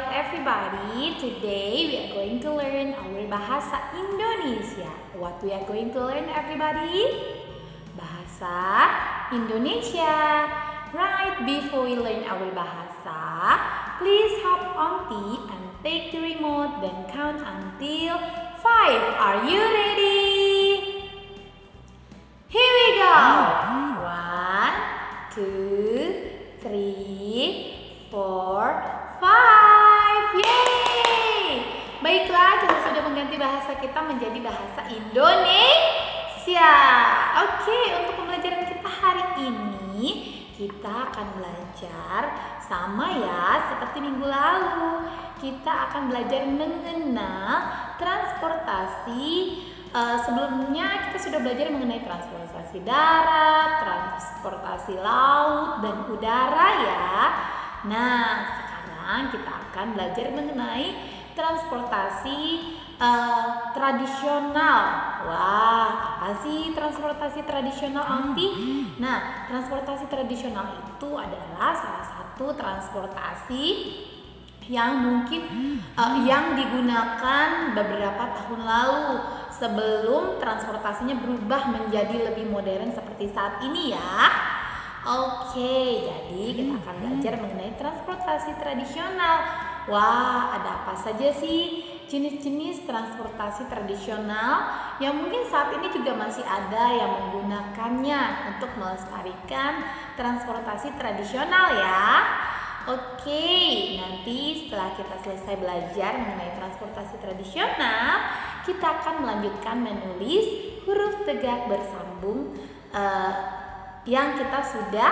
right, everybody. Today we are going to learn our bahasa Indonesia. What we are going to learn, everybody? Bahasa Indonesia. Right, before we learn our bahasa, please hop on T and take the remote, then count until 5. Are you ready? Here we go. 1, 2, 3, 4, 5. Yeay! Baiklah, kita sudah mengganti bahasa kita menjadi bahasa Indonesia. Oke, untuk pembelajaran kita hari ini kita akan belajar sama ya seperti minggu lalu. Kita akan belajar mengenal transportasi. Sebelumnya kita sudah belajar mengenai transportasi darat, transportasi laut, dan udara ya. Nah, sekarang kita akan belajar mengenai transportasi tradisional. Wah, apa sih transportasi tradisional, Aunty? Nah, transportasi tradisional itu adalah salah satu transportasi yang mungkin yang digunakan beberapa tahun lalu sebelum transportasinya berubah menjadi lebih modern seperti saat ini ya. Oke, jadi kita akan belajar mengenai transportasi tradisional. Wah, ada apa saja sih jenis-jenis transportasi tradisional yang mungkin saat ini juga masih ada yang menggunakannya untuk melestarikan transportasi tradisional ya. Oke, nanti setelah kita selesai belajar mengenai transportasi tradisional, kita akan melanjutkan menulis huruf tegak bersambung yang kita sudah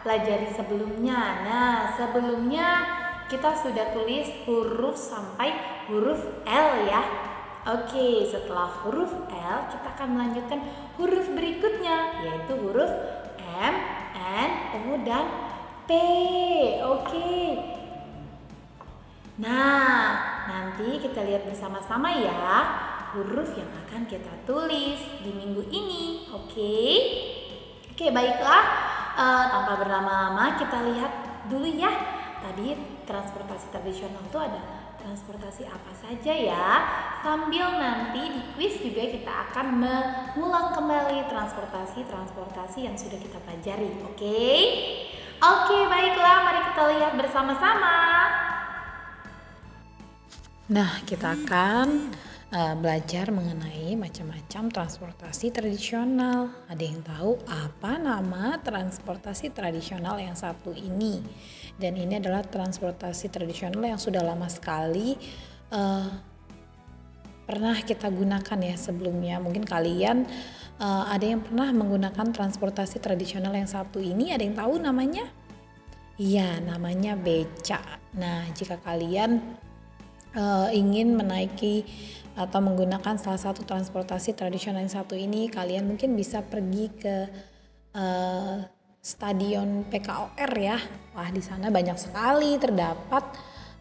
pelajari sebelumnya. Nah, sebelumnya kita sudah tulis huruf sampai huruf L ya. Oke, setelah huruf L kita akan melanjutkan huruf berikutnya, yaitu huruf M, N, O, dan P. Oke. Nah, nanti kita lihat bersama-sama ya huruf yang akan kita tulis di minggu ini. Oke, baiklah. Tanpa berlama-lama kita lihat dulu ya. Tadi transportasi tradisional itu ada transportasi apa saja ya. Sambil nanti di quiz juga kita akan mengulang kembali transportasi yang sudah kita pelajari. Oke, baiklah. Mari kita lihat bersama-sama. Nah, kita akan belajar mengenai macam-macam transportasi tradisional. Ada yang tahu apa nama transportasi tradisional yang satu ini? Dan ini adalah transportasi tradisional yang sudah lama sekali pernah kita gunakan ya sebelumnya. Mungkin kalian ada yang pernah menggunakan transportasi tradisional yang satu ini. Ada yang tahu namanya? Iya, namanya beca. Nah, jika kalian ingin menaiki atau menggunakan salah satu transportasi tradisional yang satu ini, kalian mungkin bisa pergi ke stadion PKOR ya. Wah, di sana banyak sekali terdapat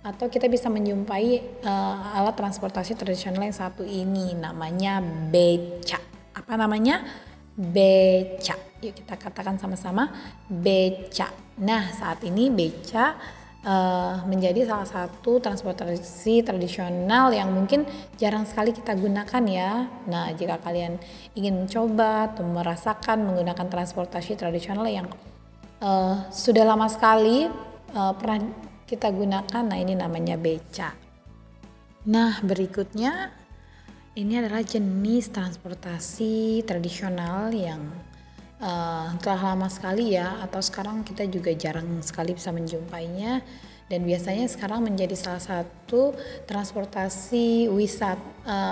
atau kita bisa menjumpai alat transportasi tradisional yang satu ini, namanya beca. Apa namanya? Beca. Yuk kita katakan sama-sama, beca. Nah, saat ini beca menjadi salah satu transportasi tradisional yang mungkin jarang sekali kita gunakan ya. Nah, jika kalian ingin mencoba atau merasakan menggunakan transportasi tradisional yang sudah lama sekali pernah kita gunakan, nah ini namanya beca. Nah, berikutnya ini adalah jenis transportasi tradisional yang telah lama sekali ya, atau sekarang kita juga jarang sekali bisa menjumpainya, dan biasanya sekarang menjadi salah satu transportasi wisata,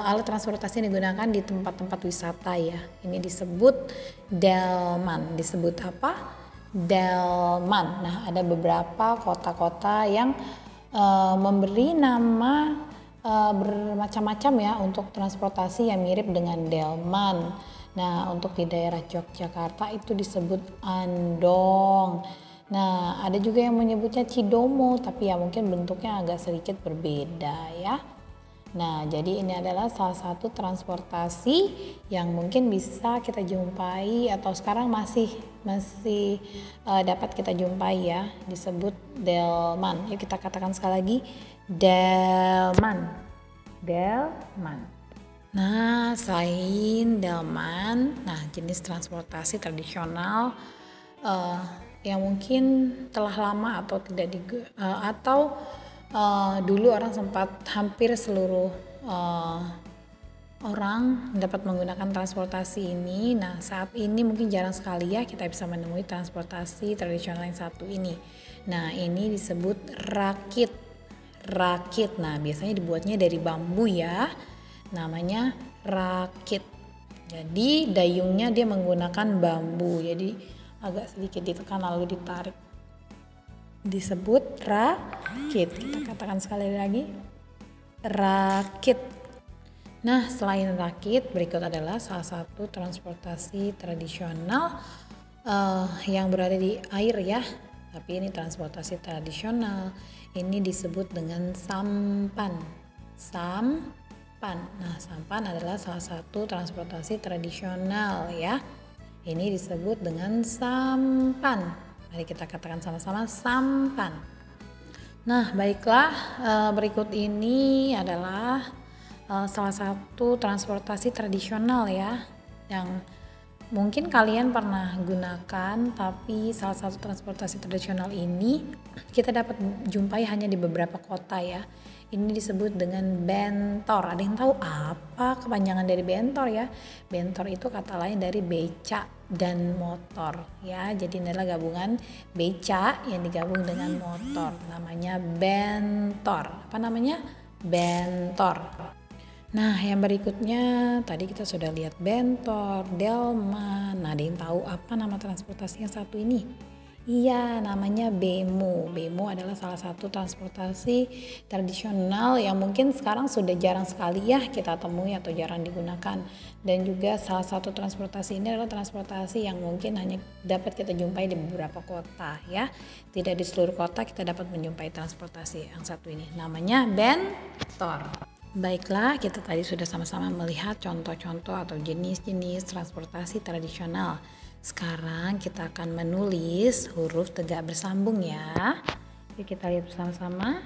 alat transportasi yang digunakan di tempat-tempat wisata ya. Ini disebut delman. Disebut apa? Delman. Nah, ada beberapa kota-kota yang memberi nama bermacam-macam ya untuk transportasi yang mirip dengan delman. Nah, untuk di daerah Yogyakarta itu disebut andong. Nah, ada juga yang menyebutnya cidomo, tapi ya mungkin bentuknya agak sedikit berbeda ya. Nah, jadi ini adalah salah satu transportasi yang mungkin bisa kita jumpai atau sekarang masih dapat kita jumpai ya, disebut delman. Yuk kita katakan sekali lagi, delman. Delman. Nah, selain delman, nah jenis transportasi tradisional yang mungkin telah lama atau tidak dulu orang sempat hampir seluruh orang dapat menggunakan transportasi ini. Nah, saat ini mungkin jarang sekali ya kita bisa menemui transportasi tradisional yang satu ini. Nah, ini disebut rakit. Rakit. Nah, biasanya dibuatnya dari bambu ya. Namanya rakit. Jadi, dayungnya dia menggunakan bambu. Jadi, agak sedikit ditekan lalu ditarik. Disebut rakit. Kita katakan sekali lagi. Rakit. Nah, selain rakit, berikut adalah salah satu transportasi tradisional yang berada di air ya. Tapi ini transportasi tradisional. Ini disebut dengan sampan. Sampan. Nah, sampan adalah salah satu transportasi tradisional ya. Ini disebut dengan sampan. Mari kita katakan sama-sama sampan. Nah, baiklah, berikut ini adalah salah satu transportasi tradisional ya yang mungkin kalian pernah gunakan, tapi salah satu transportasi tradisional ini kita dapat jumpai hanya di beberapa kota ya. Ini disebut dengan bentor. Ada yang tahu apa kepanjangan dari bentor ya? Bentor itu kata lain dari beca dan motor ya. Jadi ini adalah gabungan beca yang digabung dengan motor. Namanya bentor. Apa namanya? Bentor. Nah, yang berikutnya tadi kita sudah lihat bentor, delman. Nah, ada yang tahu apa nama transportasi yang satu ini? Iya, namanya bemo. Bemo adalah salah satu transportasi tradisional yang mungkin sekarang sudah jarang sekali ya kita temui atau jarang digunakan. Dan juga salah satu transportasi ini adalah transportasi yang mungkin hanya dapat kita jumpai di beberapa kota ya. Tidak di seluruh kota kita dapat menjumpai transportasi yang satu ini. Namanya bentor. Baiklah, kita tadi sudah sama-sama melihat contoh-contoh atau jenis-jenis transportasi tradisional. Sekarang kita akan menulis huruf tegak bersambung ya. Yuk kita lihat bersama-sama.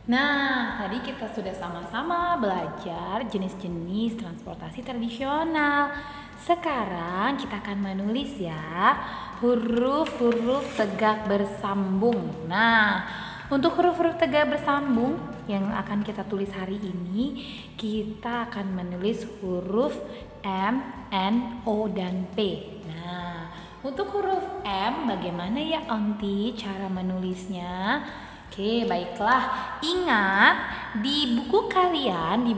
Nah, tadi kita sudah sama-sama belajar jenis-jenis transportasi tradisional. Sekarang kita akan menulis ya huruf-huruf tegak bersambung. Nah, untuk huruf-huruf tegak bersambung yang akan kita tulis hari ini, kita akan menulis huruf M, N, O, dan P. Nah, untuk huruf M bagaimana ya Onti cara menulisnya? Oke, baiklah. Ingat di buku kalian, di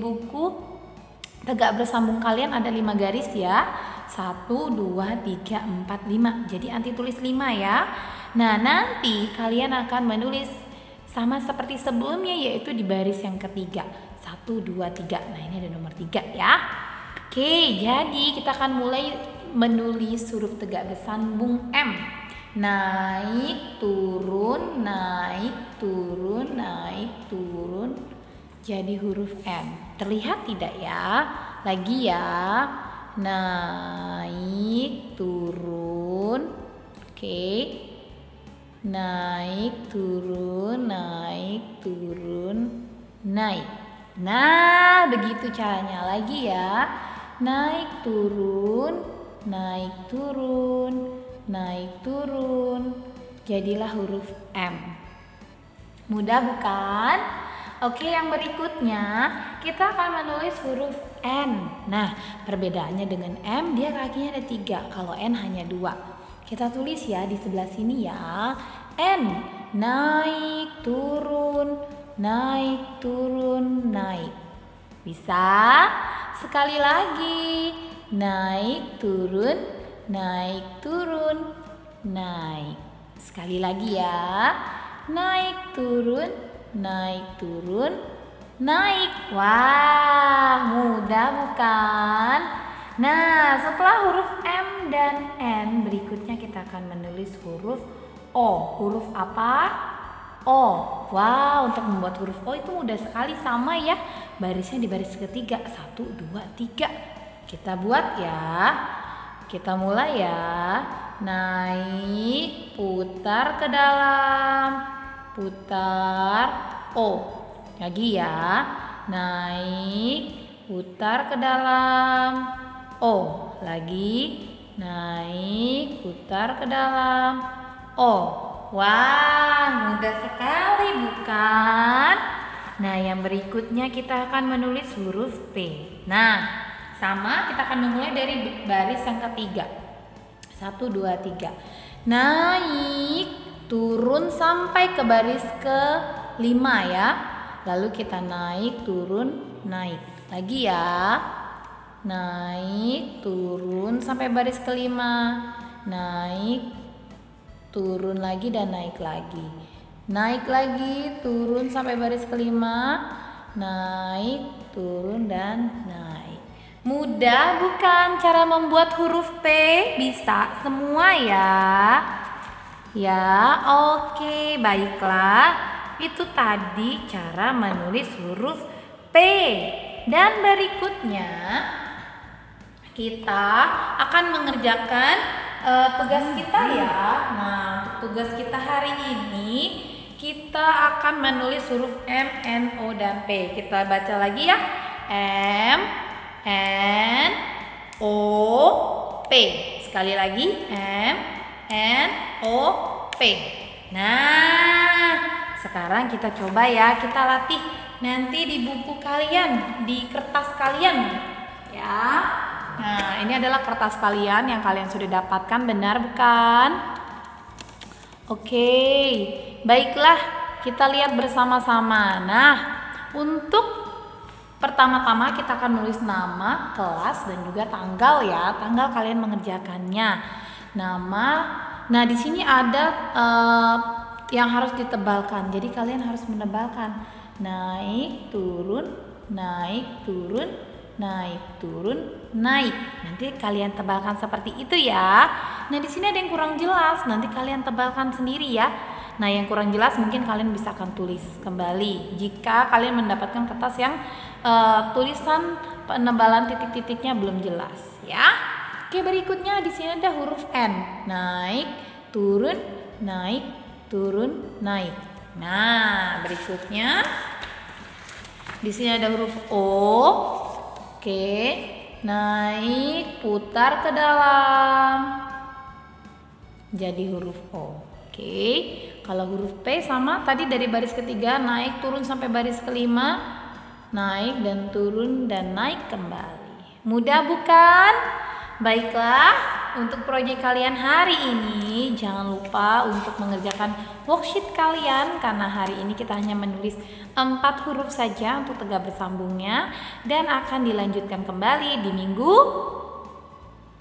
buku tegak bersambung kalian ada 5 garis ya. 1, 2, 3, 4, 5. Jadi Anti tulis 5 ya. Nah, nanti kalian akan menulis sama seperti sebelumnya, yaitu di baris yang ketiga. 1, 2, 3. Nah, ini ada nomor 3 ya. Oke, jadi kita akan mulai menulis huruf tegak bersambung M. Naik, turun, naik, turun, naik, turun. Jadi huruf M. Terlihat tidak ya? Lagi ya. Naik, turun. Oke. Naik, turun, naik, turun, naik. Nah, begitu caranya. Lagi ya. Naik, turun, naik, turun, naik, turun. Jadilah huruf M. Mudah bukan? Oke, yang berikutnya kita akan menulis huruf N. Nah, perbedaannya dengan M, dia kakinya ada 3. Kalau N hanya 2. Kita tulis ya di sebelah sini ya. N. Naik, turun, naik, turun, naik. Bisa? Sekali lagi. Naik, turun, naik, turun, naik. Sekali lagi ya. Naik, turun, naik, turun, naik. Wah, mudah bukan? Nah, setelah huruf M dan N, berikutnya kita akan menulis huruf O. Huruf apa? O. Wow, untuk membuat huruf O itu mudah sekali, sama ya. Barisnya di baris ketiga. 1, 2, 3. Kita buat ya. Kita mulai ya. Naik, putar ke dalam, putar O. Lagi ya. Naik, putar ke dalam O. Lagi, naik, putar ke dalam O. Wah, mudah sekali bukan? Nah, yang berikutnya kita akan menulis huruf P. Nah, sama kita akan memulai dari baris yang ketiga. 1, 2, 3. Naik, turun sampai ke baris ke-5 ya. Lalu kita naik, turun, naik. Lagi ya. Naik, turun sampai baris ke-5. Naik, turun lagi dan naik lagi. Naik lagi, turun sampai baris ke-5, naik, turun, dan naik. Mudah bukan cara membuat huruf P? Bisa semua ya? Ya, oke, baiklah. Itu tadi cara menulis huruf P. Dan berikutnya kita akan mengerjakan tugas kita ya. Nah, untuk tugas kita hari ini kita akan menulis huruf M, N, O, dan P. Kita baca lagi ya. M, N, O, P. Sekali lagi. M, N, O, P. Nah, sekarang kita coba ya. Kita latih nanti di buku kalian, di kertas kalian ya. Nah, ini adalah kertas kalian yang kalian sudah dapatkan, benar bukan? Oke, baiklah, kita lihat bersama-sama. Nah, untuk pertama-tama kita akan menulis nama, kelas, dan juga tanggal ya. Tanggal kalian mengerjakannya. Nama. Nah, di sini ada yang harus ditebalkan. Jadi kalian harus menebalkan. Naik, turun, naik, turun, naik, turun, naik. Nanti kalian tebalkan seperti itu ya. Nah, di sini ada yang kurang jelas. Nanti kalian tebalkan sendiri ya. Nah, yang kurang jelas mungkin kalian bisa akan tulis kembali jika kalian mendapatkan kertas yang tulisan penebalan titik-titiknya belum jelas ya. Oke, berikutnya di sini ada huruf N. Naik, turun, naik, turun, naik. Nah, berikutnya di sini ada huruf O. Oke, naik, putar ke dalam. Jadi huruf O. Oke, kalau huruf P sama tadi dari baris ketiga naik, turun sampai baris ke-5, naik dan turun dan naik kembali. Mudah bukan? Baiklah, untuk proyek kalian hari ini jangan lupa untuk mengerjakan worksheet kalian karena hari ini kita hanya menulis 4 huruf saja untuk tegak bersambungnya dan akan dilanjutkan kembali di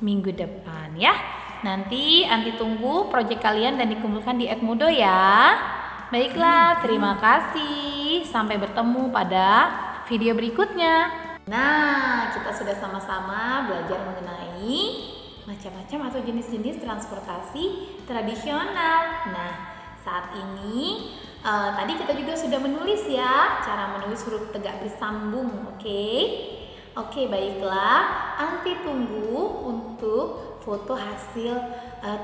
minggu depan ya. Nanti Anti tunggu proyek kalian dan dikumpulkan di Edmodo ya. Baiklah, terima kasih. Sampai bertemu pada video berikutnya. Nah, kita sudah sama-sama belajar mengenai macam-macam atau jenis-jenis transportasi tradisional. Nah, saat ini tadi kita juga sudah menulis ya, cara menulis huruf tegak bersambung. Oke, baiklah. Anti tunggu untuk foto hasil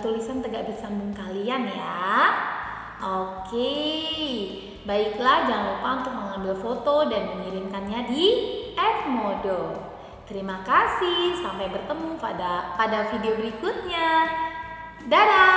tulisan tegak bersambung kalian ya. Oke, baiklah, jangan lupa untuk mengambil foto dan mengirimkannya di Edmodo. Terima kasih, sampai bertemu pada video berikutnya. Dadah.